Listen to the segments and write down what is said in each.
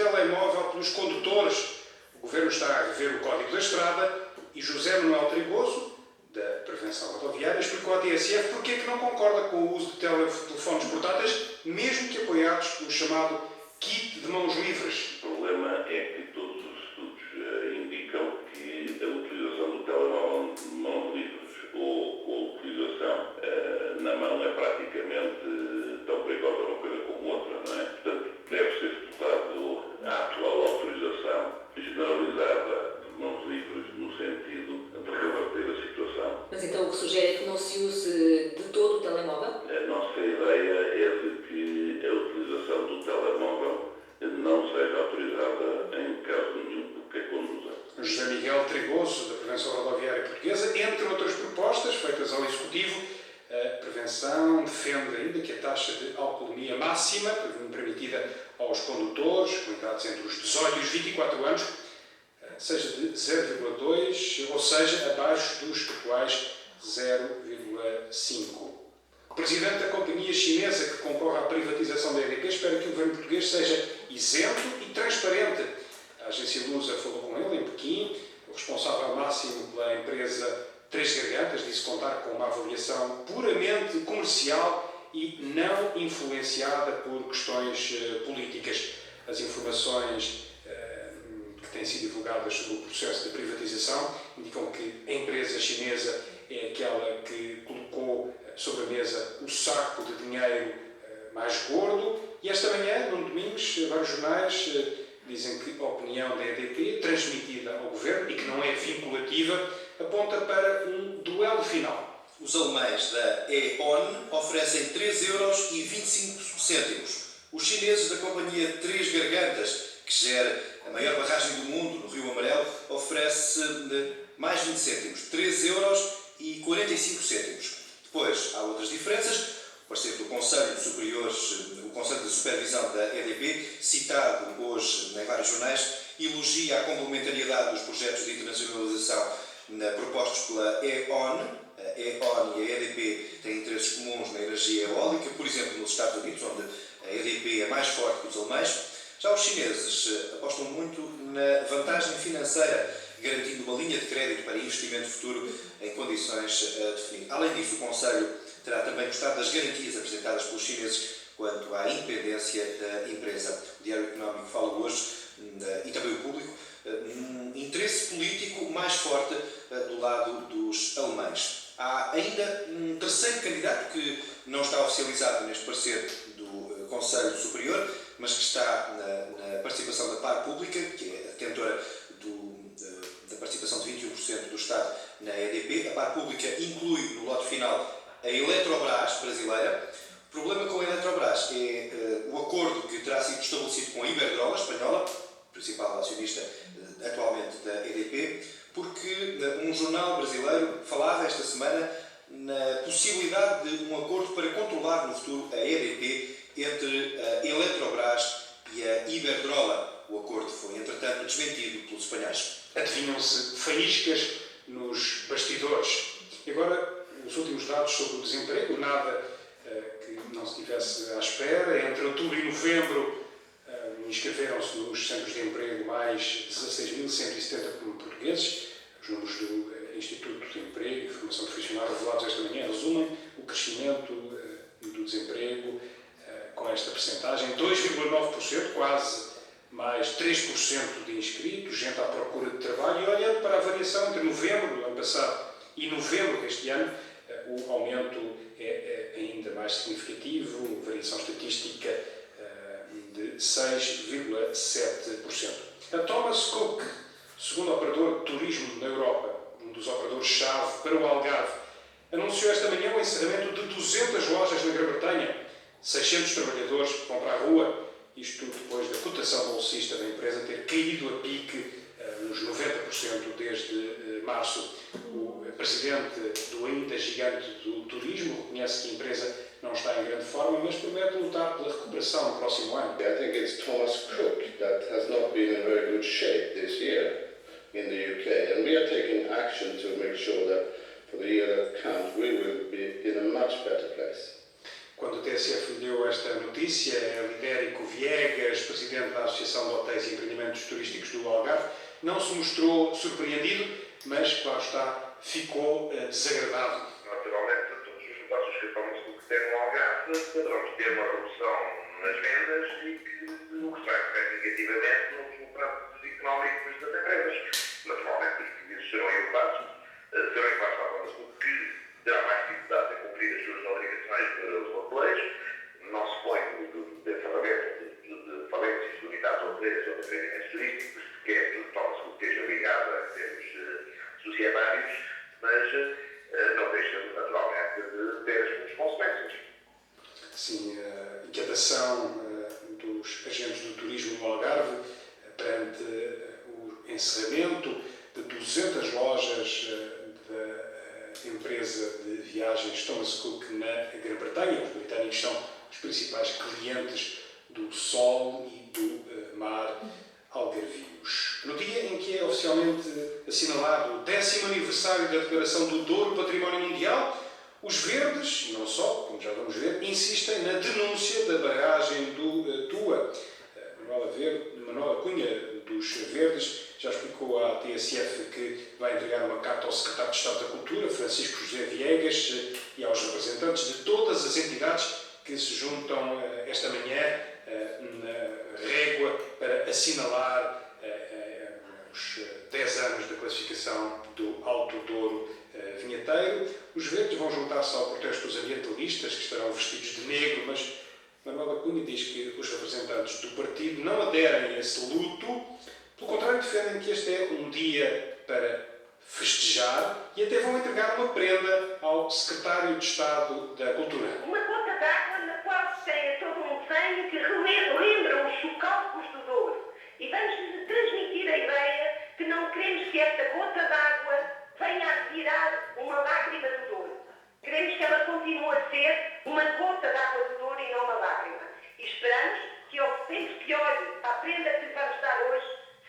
telemóvel pelos condutores. O Governo está a rever o Código da Estrada e José Manuel Trigoso, da Prevenção Rodoviária, explicou à TSF porque é que não concorda com o uso de telefones portáteis, mesmo que apoiados pelo chamado kit de mãos livres. O problema é que todos os estudos indicam que a utilização do telemóvel de mãos livres ou a utilização na mão é praticamente tão perigosa uma coisa como outra, não é? Portanto, deve ser estudado a atual autorização generalizada de mãos livres no sentido de reverter a situação. Mas então o que sugere é que não se use de todo o telemóvel? A nossa ideia é de que a utilização do telemóvel não seja autorizada em caso nenhum do que a conduza. José Miguel Trigoso, da Prevenção Rodoviária Portuguesa, entre outras propostas feitas ao Executivo, a Prevenção defende ainda que a taxa de alcoolemia máxima permitida aos condutores com idades entre os 18 e os 24 anos seja de 0,2, ou seja, abaixo dos atuais 0,5. O presidente da companhia chinesa que concorre à privatização da EDP espera que o governo português seja isento e transparente. A agência Lusa falou com ele em Pequim. O responsável máximo pela empresa Três Gargantas disse contar com uma avaliação puramente comercial e não influenciada por questões políticas. As informações que têm sido divulgadas sobre o processo de privatização indicam que a empresa chinesa é aquela que colocou sobre a mesa o saco de dinheiro mais gordo. E esta manhã, Nuno Domingos, vários jornais dizem que a opinião da EDP, transmitida ao Governo e que não é vinculativa, aponta para um duelo final. Os alemães da E.ON oferecem 3,25€. Os chineses da companhia Três Gargantas, que gera a maior barragem do mundo, no Rio Amarelo, oferece mais 20 cêntimos, 3,45€. Depois, há outras diferenças. O parceiro do Conselho o Conselho de Supervisão da EDP, citado hoje em vários jornais, elogia a complementariedade dos projetos de internacionalização propostos pela E.ON. A E.ON e a EDP têm interesses comuns na energia eólica, por exemplo, nos Estados Unidos, onde a EDP é mais forte que os alemães. Já os chineses apostam muito na vantagem financeira, garantindo uma linha de crédito para investimento futuro em condições a definir. Além disso, o Conselho terá também gostado das garantias apresentadas pelos chineses quanto à independência da empresa. O Diário Económico fala hoje, e também o Público, um interesse político mais forte do lado dos alemães. Há ainda um terceiro candidato que não está oficializado neste parecer do Conselho Superior, mas que está na participação da Par Pública, que é a detentora da participação de 21% do Estado na EDP. A Par Pública inclui no lote final a Eletrobras brasileira. O problema com a Eletrobras é o acordo que terá sido estabelecido com a Iberdrola espanhola, principal acionista atualmente da EDP, porque um jornal brasileiro falava esta semana na possibilidade de um acordo para controlar no futuro a EDP entre a Eletrobras e a Iberdrola. O acordo foi, entretanto, desmentido pelos espanhóis. Adivinham-se faíscas nos bastidores. E agora, os últimos dados sobre o desemprego, nada que não se tivesse à espera. Entre outubro e novembro, inscreveram-se nos centros de emprego mais 16.170 portugueses. Os números do Instituto de Emprego e Formação Profissional revelados esta manhã resumem o crescimento do desemprego com esta percentagem, 2,9%, quase mais 3% de inscritos, gente à procura de trabalho. E olhando para a variação entre novembro do ano passado e novembro deste ano, o aumento é ainda mais significativo, variação estatística de 6,7%. A Thomas Cook, segundo operador de turismo na Europa, um dos operadores-chave para o Algarve, anunciou esta manhã o encerramento de 200 lojas na Grã-Bretanha, 600 trabalhadores vão para a rua, isto depois da cotação bolsista da empresa ter caído a pique nos 90% desde março. O presidente do ainda gigante do turismo reconhece que a empresa não está em grande forma, mas promete lutar pela recuperação no próximo ano. I think it's Thomas Cook that has not been in very good shape this year in the UK, and we are taking action to make sure that for the year that comes we will be in a much better place. Quando o TSF lhe deu esta notícia, Lidérico Viegas, presidente da Associação Associação de Hotéis e Empreendimentos Turísticos do Algarve, não se mostrou surpreendido, mas, claro está, ficou desagradado. Naturalmente, todos os negócios que tomam-se do que tem no Algarve poderão ter uma redução nas vendas e que o que vai afetar negativamente nos resultados económicos das empresas. Naturalmente, os prejuízos serão elevados à conta do que terá mais dificuldade em cumprir as suas obrigações para os hoteleiros. Não se põe de falências de unidades hoteleiras ou de empreendimentos turísticos, que é tudo toma-se o que esteja ligado a termos societários, mas não deixa naturalmente de ter as suas consequências. Sim, a inquietação dos agentes do turismo no Algarve perante o encerramento de 200 lojas da empresa de viagens Thomas Cook na Grã-Bretanha. Os britânicos são os principais clientes do sol e do mar algarvios. No dia em que é oficialmente assinalado o 10º aniversário da Declaração do Douro Património Mundial, os verdes, e não só, como já vamos ver, insistem na denúncia da barragem do Tua. Manuela Cunha, dos Verdes, já explicou à TSF que vai entregar uma carta ao Secretário de Estado da Cultura, Francisco José Viegas, e aos representantes de todas as entidades que se juntam esta manhã na régua para assinalar os 10 anos da classificação do Alto Douro vinheteiro. Os Verdes vão juntar-se ao protesto dos ambientalistas, que estarão vestidos de negro, mas Manuela Cunha diz que os representantes do partido não aderem a esse luto, pelo contrário, defendem que este é um dia para festejar e até vão entregar uma prenda ao Secretário de Estado da Cultura. Uma gota d'água na qual se tem todo um desenho que lembra os chocalcos do Douro. E vamos transmitir a ideia que não queremos que esta gota d'água venha a tirar uma lágrima do Douro. Queremos que ela continue a ser uma gota d'água do Douro e não uma lágrima. E esperamos que ao tempo que olhe para a prenda que lhe vamos dar hoje,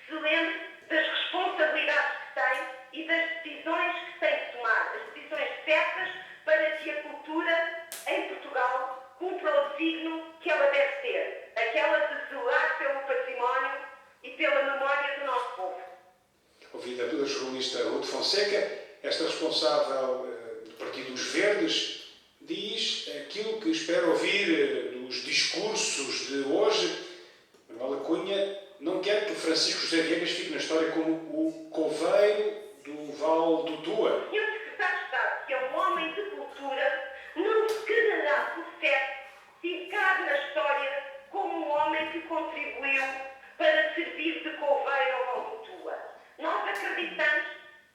se lembre das responsabilidades que tem e das decisões que tem de tomar. As decisões certas para que a cultura em Portugal cumpra o signo que ela deve ter. Aquela de zelar pelo património e pela memória do nosso povo. Ouvida pela jornalista Ruth Fonseca, esta responsável do Partido dos Verdes diz aquilo que espera ouvir dos discursos de hoje. Manuela Cunha não quer que Francisco José Viegas fique na história como o coveiro do Val do Tua. E o Secretário de Estado, que é um homem de cultura, não se quedará por certo ficar na história como um homem que contribuiu para servir de coveiro ao Val do Tua. Nós acreditamos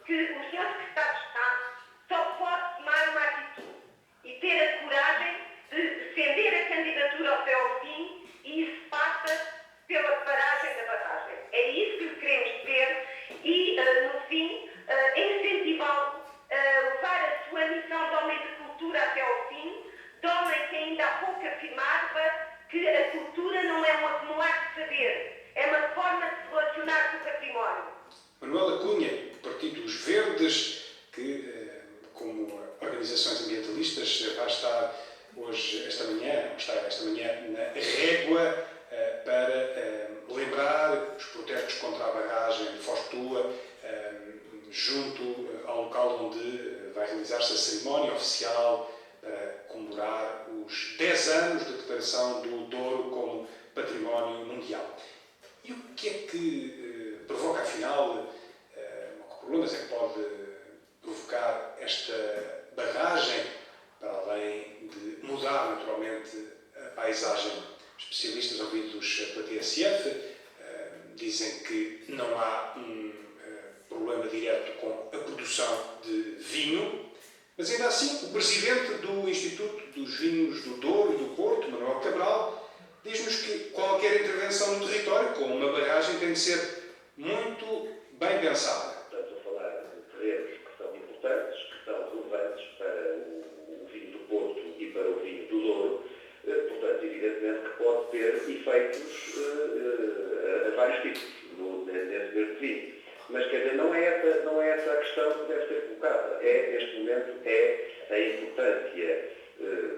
que o Sr. Secretário de Estado só pode tomar uma atitude e ter a coragem de defender a candidatura até ao fim, e isso passa pela paragem da barragem. É isso que queremos ver e, no fim, incentivá-lo a levar a sua missão de homem de cultura até ao fim, de homem que ainda há pouco afirmava que a cultura não é um acumular de saber, é uma forma de se relacionar com o património. Manuela Cunha, do Partido dos Verdes, que, como organizações ambientalistas, vai estar hoje, esta manhã, na régua para lembrar os protestos contra a barragem de Foz de Tua, junto ao local onde vai realizar-se a cerimónia oficial para comemorar os 10 anos da declaração do Douro como Património Mundial. E o que é que provoca, afinal, que problemas é que pode provocar esta barragem, para além de mudar naturalmente a paisagem? Especialistas ouvidos pela TSF dizem que não há um problema direto com a produção de vinho, mas ainda assim o presidente do Instituto dos Vinhos do Douro e do Porto, Manuel Cabral, diz-nos que qualquer intervenção no território com uma barragem tem de ser muito bem pensada. Estamos a falar de terrenos que são importantes, que são relevantes para o vinho do Porto e para o vinho do Douro. Portanto, evidentemente que pode ter efeitos a vários tipos nesse mesmo vinho. Mas, quer dizer, não é essa a questão que deve ser colocada. Neste momento, a importância.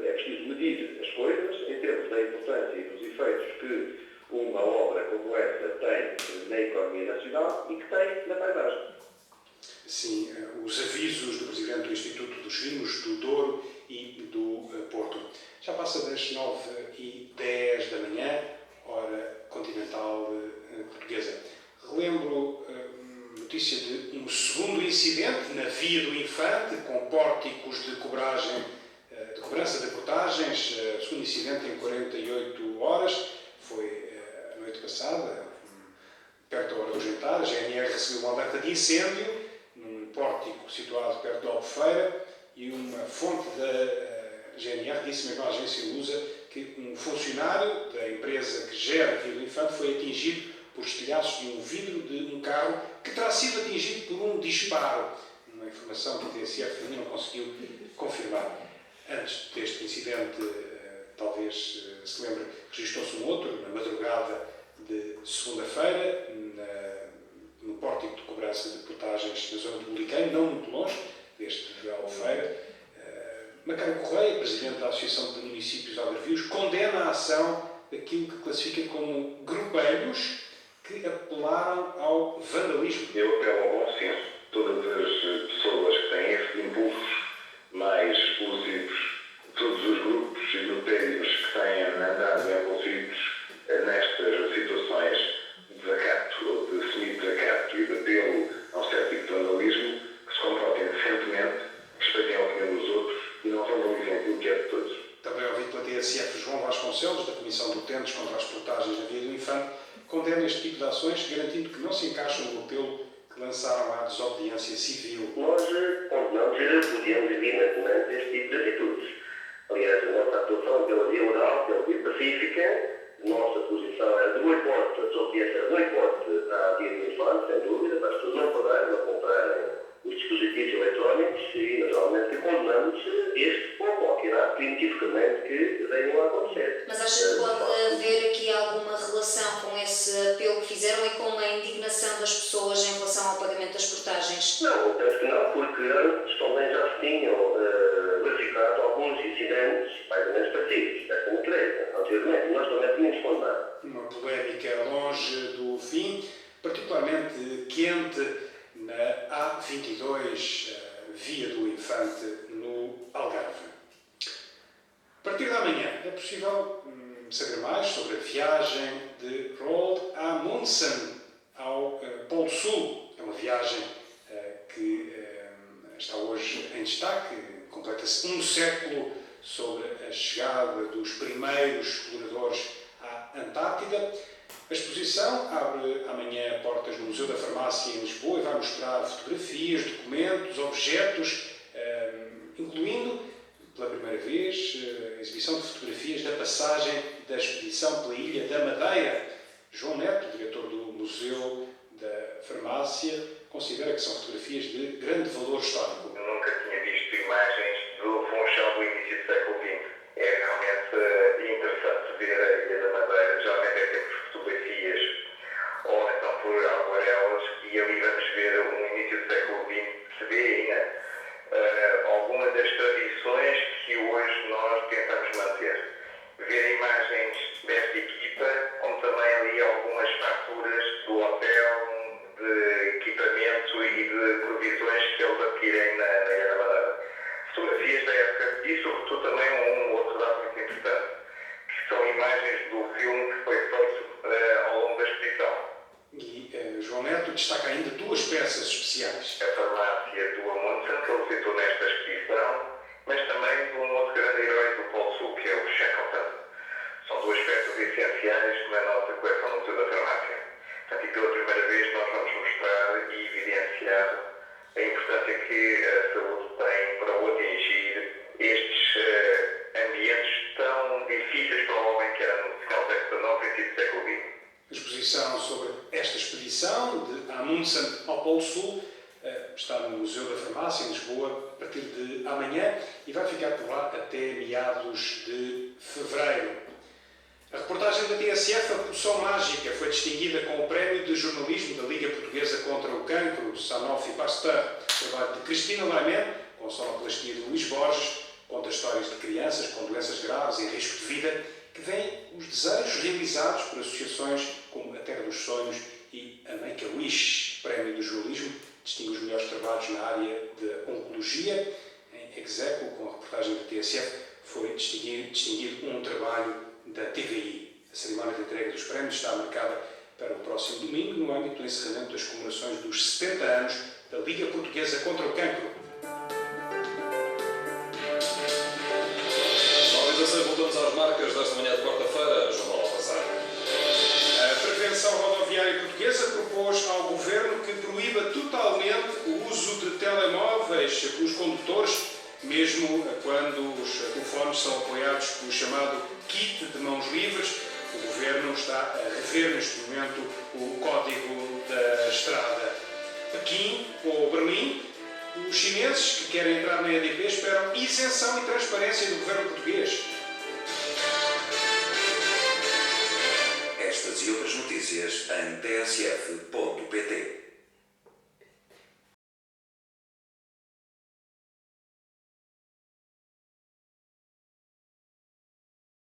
É preciso medir as coisas em termos da importância e dos efeitos que uma obra como essa tem na economia nacional e que tem na paisagem. Sim, os avisos do Presidente do Instituto dos Vinhos do Douro e do Porto. Já passa das 9h10 da manhã, hora continental portuguesa. Relembro notícia de um segundo incidente na Via do Infante, com pórticos de cobrança de portagens. O segundo incidente em 48 horas, foi a noite passada, perto da hora do jantar. A GNR recebeu um alerta de incêndio num pórtico situado perto da Albufeira e uma fonte da GNR disse mesmo à agência Lusa que um funcionário da empresa que gera a Via do Infante foi atingido por estilhaços de um vidro de um carro que terá sido atingido por um disparo. Uma informação que a TSF ainda não conseguiu confirmar. Antes deste incidente, talvez se lembre, registrou-se um outro na madrugada de segunda-feira, no pórtico de cobrança de portagens na zona de Boliqueiro, não muito longe deste de Albufeira. Macário Correia, presidente da Associação de Municípios Algarvios, condena a ação daquilo que classifica como grupelhos que apelaram ao vandalismo. Eu apelo ao bom senso. Todas as pessoas que têm esses impulsos mais explosivos, todos os grupos e grupelhos que têm andado envolvidos nestas situações de desacato ou de semi-desacato e de apelo a um certo tipo de vandalismo, que se comportem decentemente, respeitem a opinião dos outros e não vandalizem aquilo que é de todos. Também ouvido pela TSF, João Vasconcelos, da Comissão de Utentes contra as Portagens na Via do Infante, condena este tipo de ações, garantindo que não se encaixam no apelo que lançaram à desobediência civil. Nós condenamos e repudiamos veementemente este tipo de atitudes. Aliás, a nossa atuação pela via legal, pela via pacífica, nossa posição é de boicote, a desobediência é de boicote à Via do Infante, sem dúvida, para as pessoas não pagarem, não comprarem os dispositivos eletrónicos e, naturalmente, condenamos este ou qualquer ato inequivocamente que venham a acontecer. Mas acha que pode haver aqui alguma relação com esse apelo que fizeram e com a indignação das pessoas em relação ao pagamento das portagens? Não, penso que não, porque antes também já se tinham verificado alguns incidentes mais ou menos parecidos desta natureza, anteriormente, e nós também tínhamos condenado. Uma polémica longe do fim, particularmente quente na A22, Via do Infante, no Algarve. A partir da manhã é possível saber mais sobre a viagem de Roald Amundsen ao Polo Sul. É uma viagem que está hoje em destaque. Completa-se um século sobre a chegada dos primeiros exploradores à Antártida. A exposição abre amanhã portas no Museu da Farmácia em Lisboa e vai mostrar fotografias, documentos, objetos, incluindo, pela primeira vez, a exibição de fotografias da passagem da expedição pela Ilha da Madeira. João Neto, diretor do Museu da Farmácia, considera que são fotografias de grande valor histórico. Eu nunca tinha visto imagens do Funchal do início do século XX. É realmente interessante ver a Ilha da Madeira. Geralmente é sempre fotografias ou então por aguarelas e ali vamos ver o início do século XX. Se vê ainda algumas das tradições que hoje nós tentamos manter. Ver imagens desta equipa, como também ali algumas faturas do hotel, de equipamento e de provisões que eles adquirem na Ilha da Madeira. Fotografias da época e, sobretudo, também um outro dado muito importante, que são imagens do filme que foi feito ao longo da exposição. E João Neto destaca ainda duas peças especiais. A farmácia do Amundsen, que ele citou nesta exposição, mas também de um outro grande herói do Polo Sul, que é o Shackleton. São duas peças essenciais na nossa coleção no Museu da Farmácia. Portanto, e pela primeira vez nós vamos mostrar e evidenciar a importância que a saúde tem para o atingir estes ambientes tão difíceis para o homem que era no final do século XIX e princípio do século XX. A exposição sobre esta expedição de Amundsen ao Polo Sul está no Museu da Farmácia, em Lisboa, a partir de amanhã e vai ficar por lá até meados de fevereiro. A reportagem da TSF, A Poção Mágica, foi distinguida com o Prémio de Jornalismo da Liga Portuguesa contra o Cancro, Sanofi Pasteur. Trabalho de Cristina Laimet, com sonoplastia de Luís Borges, conta histórias de crianças com doenças graves em risco de vida, que veem os desejos realizados por associações como a dos Sonhos e a Make-A-Wish, prémio do jornalismo, distingue os melhores trabalhos na área de oncologia. Em Execo, com a reportagem da TSF, foi distinguido um trabalho da TVI. A cerimónia de entrega dos prémios está marcada para o próximo domingo, no âmbito do encerramento das comemorações dos 70 anos da Liga Portuguesa contra o Cancro. Voltamos às marcas desta manhã de quarta-feira, João Manuel Alcazar. A Prevenção Rodoviária Portuguesa propôs ao Governo que proíba totalmente o uso de telemóveis pelos condutores, mesmo quando os telefones são apoiados pelo chamado kit de mãos livres. O Governo está a rever neste momento o Código da Estrada. Pequim ou Berlim, os chineses que querem entrar na EDP esperam isenção e transparência do Governo português. Estas e outras notícias em tsf.pt.